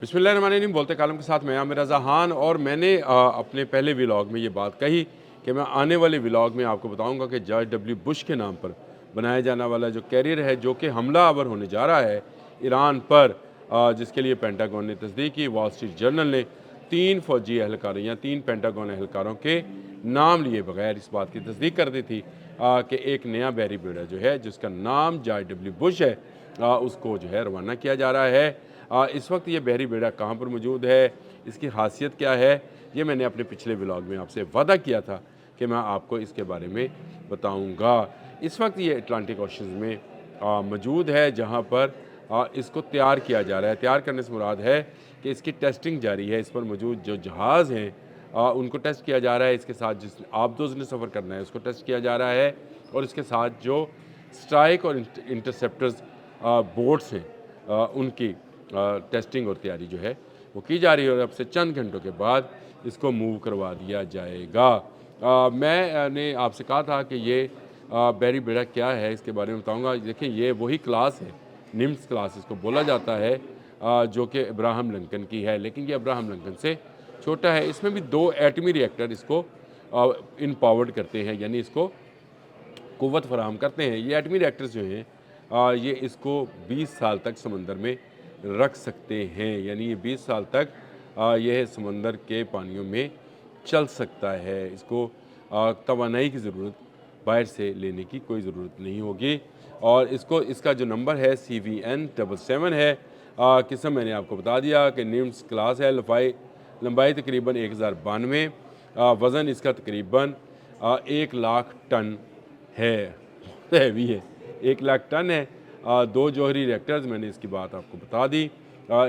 बिस्मिल्लाहिर्रहमानिर्रहीम। बोलते कालम के साथ मैं आमिर रज़ा खान। और मैंने अपने पहले व्लॉग में ये बात कही कि मैं आने वाले व्लॉग में आपको बताऊंगा कि जॉर्ज डब्ल्यू बुश के नाम पर बनाया जाने वाला जो कैरियर है, जो कि हमलावर होने जा रहा है ईरान पर, जिसके लिए पेंटागन ने तस्दीक की। वॉल स्ट्रीट जर्नल ने 3 फौजी एहलकारों या 3 पेंटागन एहलकारों के नाम लिए बगैर इस बात की तस्दीक कर दी थी कि एक नया बहरी बेड़ा जो है, जिसका नाम जॉर्ज डब्ल्यू बुश है, उसको जो है रवाना किया जा रहा है। इस वक्त ये बहरी बेड़ा कहाँ पर मौजूद है, इसकी खासियत क्या है, ये मैंने अपने पिछले व्लॉग में आपसे वादा किया था कि मैं आपको इसके बारे में बताऊंगा। इस वक्त ये अटलांटिक ओशन में मौजूद है, जहाँ पर इसको तैयार किया जा रहा है। तैयार करने से मुराद है कि इसकी टेस्टिंग जारी है। इस पर मौजूद जो जहाज़ हैं उनको टेस्ट किया जा रहा है। इसके साथ जिस आबदोज़ ने सफ़र करना है उसको टेस्ट किया जा रहा है, और इसके साथ जो स्ट्राइक और इंटरसेप्टर्स बोट्स हैं उनकी टेस्टिंग और तैयारी जो है वो की जा रही है। और अब से चंद घंटों के बाद इसको मूव करवा दिया जाएगा। मैंने आपसे कहा था कि ये बहरी बेड़ा क्या है, इसके बारे में बताऊंगा। देखिए, ये वही क्लास है, निम्स क्लास इसको बोला जाता है, जो कि अब्राहम लिंकन की है, लेकिन ये अब्राहम लिंकन से छोटा है। इसमें भी 2 एटमी रिएक्टर इसको इनपावर्ड करते हैं, यानी इसको क़ुव्वत फराहम करते हैं। ये एटमी रिएक्टर्स जो हैं ये इसको 20 साल तक समंदर में रख सकते हैं, यानी ये 20 साल तक यह समंदर के पानियों में चल सकता है। इसको तवानाई की ज़रूरत बाहर से लेने की कोई ज़रूरत नहीं होगी। और इसका जो नंबर है CVN 77 है। किस्म मैंने आपको बता दिया कि निम्स क्लास है। लंबाई तकरीबन 1092, वज़न इसका तकरीबन 1 लाख टन है। हैवी है, 1 लाख टन है। 2 जौहरी रिएक्टर्स, मैंने इसकी बात आपको बता दी।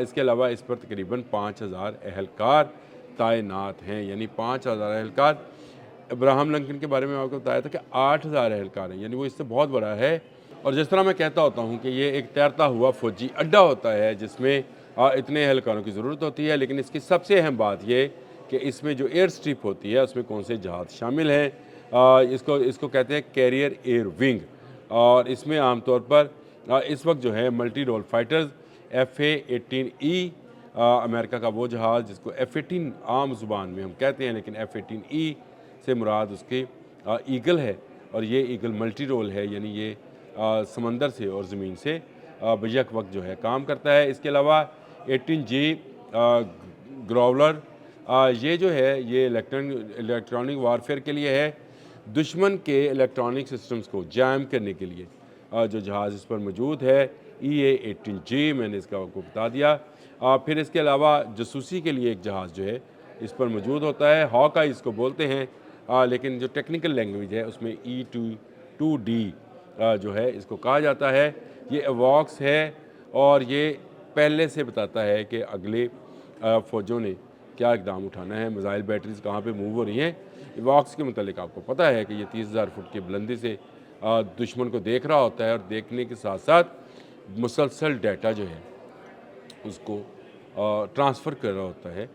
इसके अलावा इस पर तकरीबन 5000 एहलकार तैनात हैं, यानी 5000 एहलकार। अब्राहम लिंकन के बारे में आपको बताया था कि 8000 एहलकार हैं, यानी वो इससे बहुत बड़ा है। और जिस तरह मैं कहता होता हूँ कि ये एक तैरता हुआ फौजी अड्डा होता है, जिसमें इतने एहलकारों की ज़रूरत होती है। लेकिन इसकी सबसे अहम बात ये कि इसमें जो एयर स्ट्रिप होती है उसमें कौन से जहाज़ शामिल हैं। इसको कहते हैं कैरियर एयर विंग। और इसमें आमतौर पर इस वक्त जो है multi role fighters F-18E, America का वो जहाज़ जिसको F-18 आम ज़ुबान में हम कहते हैं, लेकिन F-18E से मुराद उसकी ईगल है। और ये ईगल मल्टी रोल है, यानी ये समंदर से और ज़मीन से बैक वक्त जो है काम करता है। इसके अलावा 18G ग्रोवलर, ये जो है ये इलेक्ट्रॉनिक वारफेयर के लिए है, दुश्मन के इलेक्ट्रॉनिक सिस्टम्स को जैम करने के लिए जो जहाज़ इस पर मौजूद है EA-18G, मैंने इसका आपको बता दिया। फिर इसके अलावा जासूसी के लिए एक जहाज़ जो है इस पर मौजूद होता है, हॉकाई इसको बोलते हैं, लेकिन जो टेक्निकल लैंग्वेज है उसमें E-2D जो है इसको कहा जाता है। ये एवॉक्स है, और ये पहले से बताता है कि अगले फ़ौजों ने क्या इकदाम उठाना है, मिसाइल बैटरीज कहाँ पे मूव हो रही हैं। एवॉक्स के मतलब आपको पता है कि ये 30,000 फुट की बुलंदी से दुश्मन को देख रहा होता है, और देखने के साथ साथ मुसलसल डाटा जो है उसको ट्रांसफ़र कर रहा होता है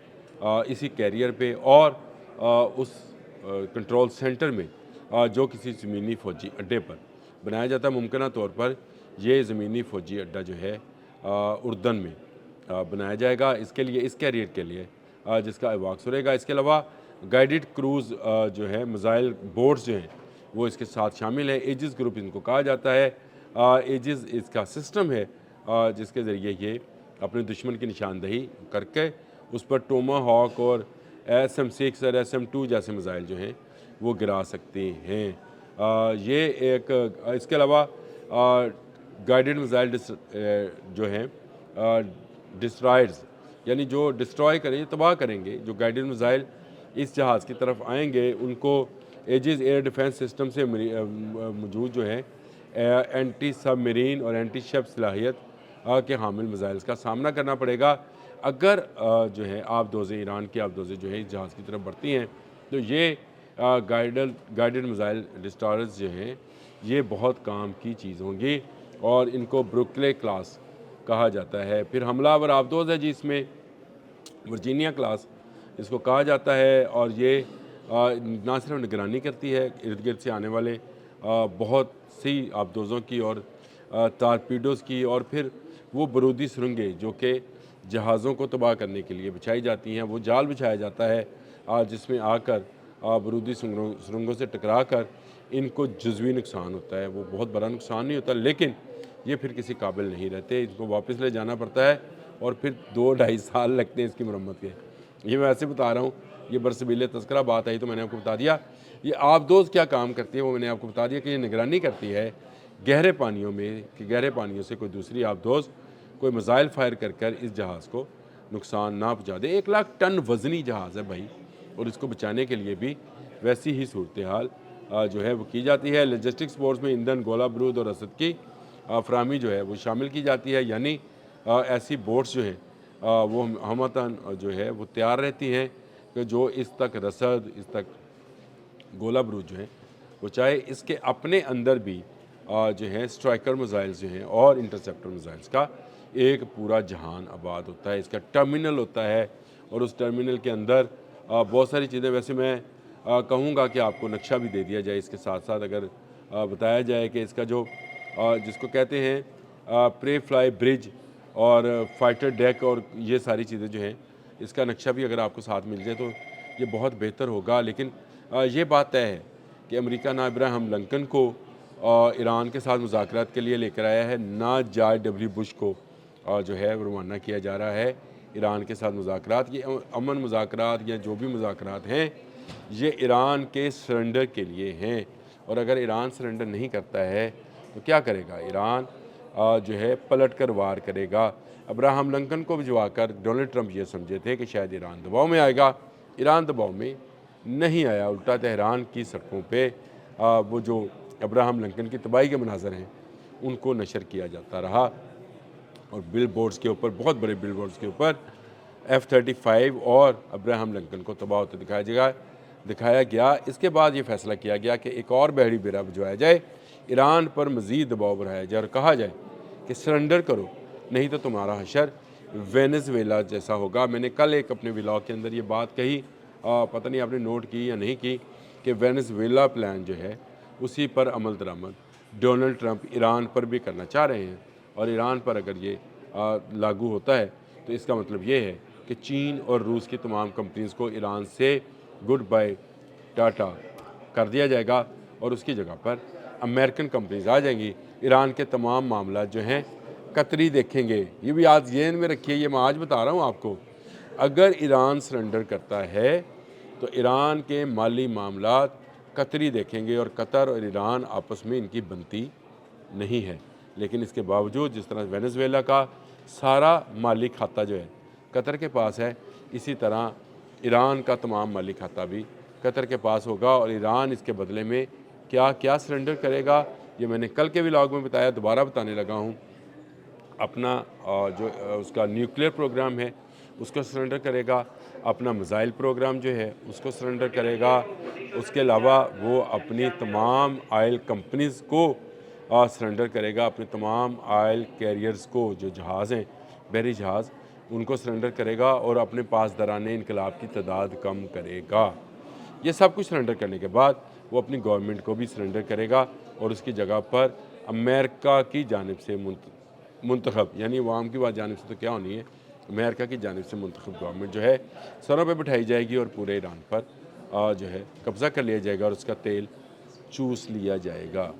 इसी कैरियर पे, और उस कंट्रोल सेंटर में जो किसी ज़मीनी फ़ौजी अड्डे पर बनाया जाता है। मुमकिन तौर पर ये ज़मीनी फ़ौजी अड्डा जो है उर्दन में बनाया जाएगा, इसके लिए, इस कैरियर के लिए, जिसका एवॉक्स रहेगा। इसके अलावा गाइडेड क्रूज़ जो है मिसाइल बोट्स जो हैं वो इसके साथ शामिल है। एजिस ग्रुप इनको कहा जाता है। एजिस इसका सिस्टम है जिसके ज़रिए ये अपने दुश्मन की निशानदही करके उस पर टोमाहॉक और SM-6 और SM-2 जैसे मिसाइल जो हैं वो गिरा सकते हैं। ये एक इसके अलावा गाइडेड मिसाइल जो हैं डिस्ट्रॉयर्स, यानी जो डिस्ट्रॉय करेंगे, तबाह करेंगे। जो गाइडेड मिसाइल इस जहाज़ की तरफ आएंगे उनको एजिस एयर डिफेंस सिस्टम से मौजूद जो है एंटी सबमरीन और एंटी शिप सलाहियत के हामिल मिसाइल्स का सामना करना पड़ेगा। अगर जो है आबदोज़ें, ईरान की आबदोज़ें जो है इस जहाज़ की तरफ बढ़ती हैं, तो ये गाइडेड मिसाइल डिस्ट्रॉयर्स जो हैं ये बहुत काम की चीज़ होंगी, और इनको ब्रुकले क्लास कहा जाता है। फिर हमलावर आबदोज़ है जी, इसमें वर्जीनिया क्लास इसको कहा जाता है, और ये ना सिर्फ निगरानी करती है इर्द गिर्द से आने वाले बहुत सी आबदोज़ों की और टारपीडोज़ की, और फिर वो बारूदी सुरंगें जो कि जहाज़ों को तबाह करने के लिए बिछाई जाती हैं। वो जाल बिछाया जाता है जिसमें आकर बारूदी सुरंगों से टकरा कर इनको जुज़वी नुकसान होता है। वो बहुत बड़ा नुकसान नहीं होता, लेकिन ये फिर किसी काबिल नहीं रहते, इनको वापस ले जाना पड़ता है और फिर 2-2.5 साल लगते हैं इसकी मरम्मत के। ये मैं ऐसे बता रहा हूँ, ये बरसबील तज़किरा बात आई तो मैंने आपको बता दिया। ये आबदोज़ क्या काम करती है वो मैंने आपको बता दिया कि ये निगरानी करती है गहरे पानियों में कि गहरे पानियों से कोई दूसरी आबदोज़ कोई मिसाइल फायर कर इस जहाज़ को नुकसान ना पहुँचा दे। 1 लाख टन वज़नी जहाज़ है भाई, और इसको बचाने के लिए भी वैसी ही सूरत हाल जो है वो की जाती है। लॉजिस्टिक सपोर्ट्स में ईंधन, गोला बारूद और रसद की फराहमी जो है वो शामिल की जाती है, यानी ऐसी बोट्स जो हैं वो हमतन जो है वो तैयार रहती हैं कि जो इस तक रसद, इस तक गोला बारूद जो है वो चाहे इसके अपने अंदर भी जो है स्ट्राइकर मिसाइल्स जो हैं और इंटरसेप्टर मिसाइल्स का एक पूरा जहान आबाद होता है। इसका टर्मिनल होता है और उस टर्मिनल के अंदर बहुत सारी चीज़ें, वैसे मैं कहूँगा कि आपको नक्शा भी दे दिया जाए इसके साथ साथ, अगर बताया जाए कि इसका जो जिसको कहते हैं प्रे फ्लाई ब्रिज और फाइटर डेक और ये सारी चीज़ें जो हैं, इसका नक्शा भी अगर आपको साथ मिल जाए तो ये बहुत बेहतर होगा। लेकिन ये बात तय है कि अमेरिका ना अब्राहम लिंकन को ईरान के साथ मुज़ाकरात के लिए लेकर आया है, ना जॉर्ज डब्ल्यू बुश को जो है रवाना किया जा रहा है ईरान के साथ मुज़ाकरात। ये अमन मुज़ाकरात या जो भी मुज़ाकरात हैं ये ईरान के सरेंडर के लिए हैं, और अगर ईरान सरेंडर नहीं करता है तो क्या करेगा ईरान? जो है पलट कर वार करेगा। अब्राहम लिंकन को भिजवा कर डोनाल्ड ट्रंप ये समझे थे कि शायद ईरान दबाव में आएगा। ईरान दबाव में नहीं आया, उल्टा तेहरान की सड़कों पे वो जो अब्राहम लिंकन की तबाही के मनाज़र हैं उनको नशर किया जाता रहा, और बिल बोर्ड्स के ऊपर, बहुत बड़े बिल बोर्ड्स के ऊपर F-35 और अब्राहम लिंकन को तबाह होते दिखाया गया। इसके बाद ये फैसला किया गया कि एक और बहरी बेड़ा भिजवाया जाए, ईरान पर मज़ीद दबाव बढ़ाया जाए और कहा जाए कि सरेंडर करो, नहीं तो तुम्हारा हशर वेनेज़ुएला जैसा होगा। मैंने कल एक अपने व्लॉग के अंदर ये बात कही, पता नहीं आपने नोट की या नहीं की, कि वेनेज़ुएला प्लान जो है उसी पर अमल दरामद डोनाल्ड ट्रंप ईरान पर भी करना चाह रहे हैं, और ईरान पर अगर ये लागू होता है तो इसका मतलब ये है कि चीन और रूस की तमाम कंपनीज़ को ईरान से गुड बाय टाटा कर दिया जाएगा और उसकी जगह पर अमेरिकन कंपनीज आ जाएंगी। ईरान के तमाम मामला जो हैं कतरी देखेंगे। ये भी आज ज़हन में रखिए, ये मैं आज बता रहा हूँ आपको। अगर ईरान सरेंडर करता है तो ईरान के माली मामला कतरी देखेंगे, और कतर और ईरान आपस में इनकी बनती नहीं है। लेकिन इसके बावजूद जिस तरह वेनेज़ुएला का सारा माली खाता जो है कतर के पास है, इसी तरह ईरान का तमाम माली खाता भी कतर के पास होगा, और ईरान इसके बदले में क्या क्या सरेंडर करेगा ये मैंने कल के व्लॉग में बताया, दोबारा बताने लगा हूँ। अपना जो उसका न्यूक्लियर प्रोग्राम है उसको सरेंडर करेगा, अपना मिसाइल प्रोग्राम जो है उसको सरेंडर करेगा, उसके अलावा वो अपनी तमाम आयल कंपनीज़ को सरेंडर करेगा, अपने तमाम आयल कैरियर्स को, जो जहाज़ हैं बहरी जहाज़, उनको सरेंडर करेगा, और अपने पास दराने इनकलाब की तादाद कम करेगा। ये सब कुछ सरेंडर करने के बाद वो अपनी गवर्नमेंट को भी सरेंडर करेगा, और उसकी जगह पर अमेरिका की जानिब से मुंतखब, यानी अवाम की बात जानिब से तो क्या होनी है, अमेरिका की जानिब से मुंतखब गवर्नमेंट जो है सरों पर बिठाई जाएगी, और पूरे ईरान पर जो है कब्ज़ा कर लिया जाएगा, और उसका तेल चूस लिया जाएगा।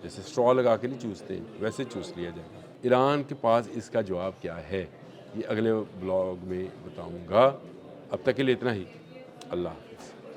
जैसे स्ट्रॉ लगा के नहीं चूसते, वैसे चूस लिया जाएगा। ईरान के पास इसका जवाब क्या है ये अगले ब्लॉग में बताऊँगा। अब तक के लिए इतना ही। अल्लाह।